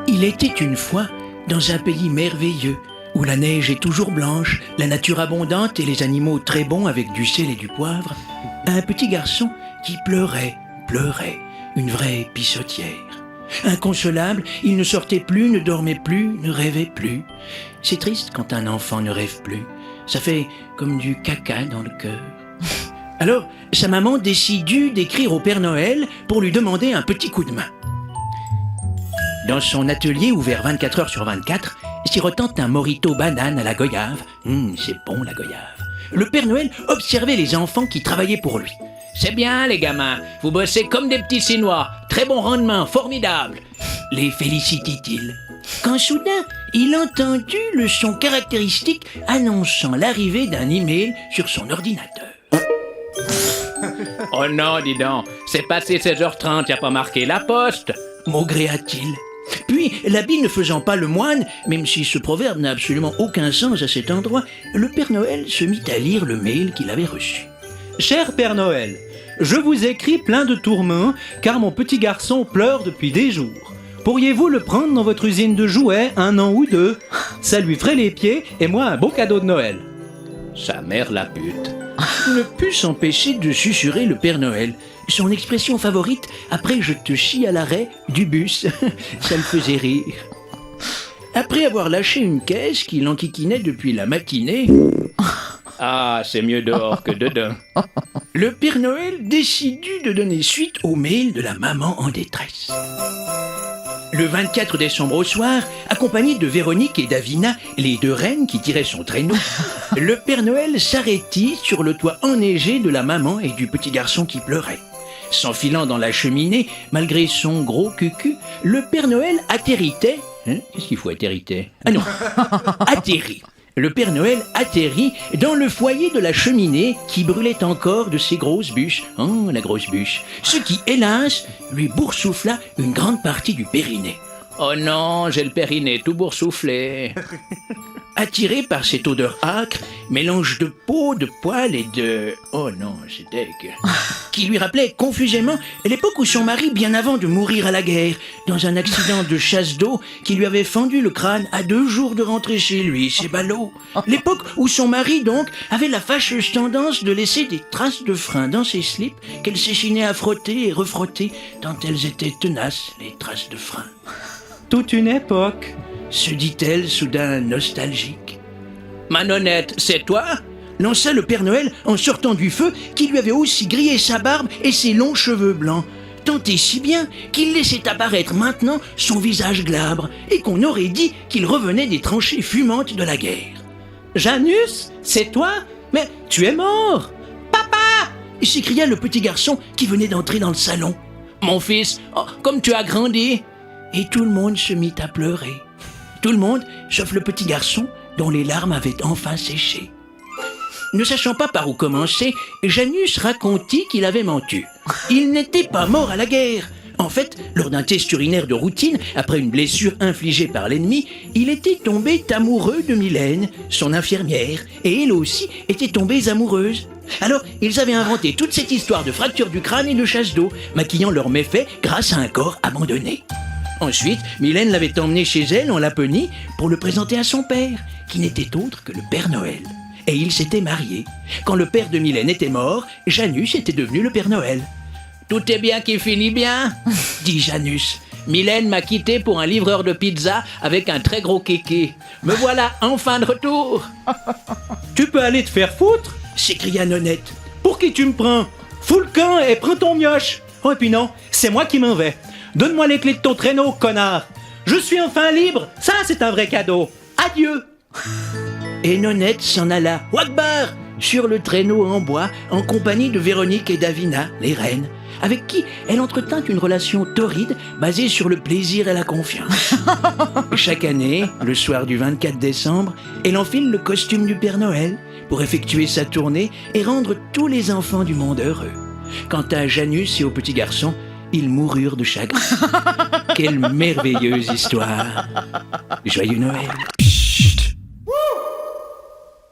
Il était une fois dans un pays merveilleux où la neige est toujours blanche, la nature abondante et les animaux très bons avec du sel et du poivre, un petit garçon qui pleurait, une vraie pissotière. Inconsolable, il ne sortait plus, ne dormait plus, ne rêvait plus. C'est triste quand un enfant ne rêve plus. Ça fait comme du caca dans le cœur. Alors, sa maman décide d'écrire au Père Noël pour lui demander un petit coup de main. Dans son atelier ouvert 24 heures sur 24, sirotant un mojito banane à la goyave. C'est bon la goyave. Le Père Noël observait les enfants qui travaillaient pour lui. C'est bien les gamins, vous bossez comme des petits Chinois. Très bon rendement, formidable. Les félicitait-il. Quand soudain, il entendit le son caractéristique annonçant l'arrivée d'un email sur son ordinateur. Oh non, dis donc, c'est passé 16h30, y a pas marqué la poste. Maugréa-t-il. Puis, l'habit ne faisant pas le moine, même si ce proverbe n'a absolument aucun sens à cet endroit, le Père Noël se mit à lire le mail qu'il avait reçu. Cher Père Noël, je vous écris plein de tourments car mon petit garçon pleure depuis des jours. Pourriez-vous le prendre dans votre usine de jouets 1 an ou 2? Ça lui ferait les pieds et moi un beau cadeau de Noël. Sa mère la pute. Ne put s'empêcher de susurrer le Père Noël. Son expression favorite, après je te chie à l'arrêt du bus, ça le faisait rire. Après avoir lâché une caisse qu'il enquiquinait depuis la matinée... Ah, c'est mieux dehors que dedans. Le Père Noël décidut de donner suite au mail de la maman en détresse. Le 24 décembre au soir, accompagné de Véronique et d'Avina, les 2 reines qui tiraient son traîneau, le Père Noël s'arrêtit sur le toit enneigé de la maman et du petit garçon qui pleurait. S'enfilant dans la cheminée, malgré son gros cucu, le Père Noël atterritait... Qu'est-ce qu'il faut atterriter? Ah non, atterrit. Le Père Noël atterrit dans le foyer de la cheminée qui brûlait encore de ses grosses bûches. Oh, la grosse bûche. Ce qui, hélas, lui boursoufla une grande partie du périnée. Oh non, j'ai le périnée tout boursouflé. Attiré par cette odeur âcre, mélange de peau, de poils et de... Oh non, c'est deg. Qui lui rappelait confusément l'époque où son mari, bien avant de mourir à la guerre, dans un accident de chasse d'eau qui lui avait fendu le crâne à 2 jours de rentrer chez lui, c'est ballot. L'époque où son mari, donc, avait la fâcheuse tendance de laisser des traces de frein dans ses slips qu'elle s'échinait à frotter et refrotter tant elles étaient tenaces, les traces de frein. Toute une époque, se dit-elle soudain nostalgique. Manonnette, c'est toi? Lança le Père Noël en sortant du feu qui lui avait aussi grillé sa barbe et ses longs cheveux blancs, tant et si bien qu'il laissait apparaître maintenant son visage glabre et qu'on aurait dit qu'il revenait des tranchées fumantes de la guerre. Janus, c'est toi? Mais tu es mort! Papa! S'écria le petit garçon qui venait d'entrer dans le salon. Mon fils, oh, comme tu as grandi! Et tout le monde se mit à pleurer. Tout le monde, sauf le petit garçon, dont les larmes avaient enfin séché. Ne sachant pas par où commencer, Janus racontit qu'il avait menti. Il n'était pas mort à la guerre. En fait, lors d'un test urinaire de routine, après une blessure infligée par l'ennemi, il était tombé amoureux de Mylène, son infirmière, et elle aussi était tombée amoureuse. Alors, ils avaient inventé toute cette histoire de fracture du crâne et de chasse d'eau, maquillant leurs méfaits grâce à un corps abandonné. Ensuite, Mylène l'avait emmené chez elle en Laponie pour le présenter à son père, qui n'était autre que le Père Noël. Et ils s'étaient mariés. Quand le père de Mylène était mort, Janus était devenu le Père Noël. « Tout est bien qui finit bien » dit Janus. « Mylène m'a quitté pour un livreur de pizza avec un très gros kéké. Me voilà enfin de retour !» « Tu peux aller te faire foutre » s'écria Nonnette. « Pour qui tu me prends? Fous le camp et prends ton mioche. Oh, et puis non, c'est moi qui m'en vais. Donne-moi les clés de ton traîneau, connard. Je suis enfin libre, ça c'est un vrai cadeau. Adieu !» Et Nonnette s'en alla, Wakbar, sur le traîneau en bois, en compagnie de Véronique et d'Avina, les reines, avec qui elle entretint une relation torride basée sur le plaisir et la confiance. Chaque année, le soir du 24 décembre, elle enfile le costume du Père Noël pour effectuer sa tournée et rendre tous les enfants du monde heureux. Quant à Janus et au petit garçon, ils moururent de chagrin. Quelle merveilleuse histoire! Joyeux Noël!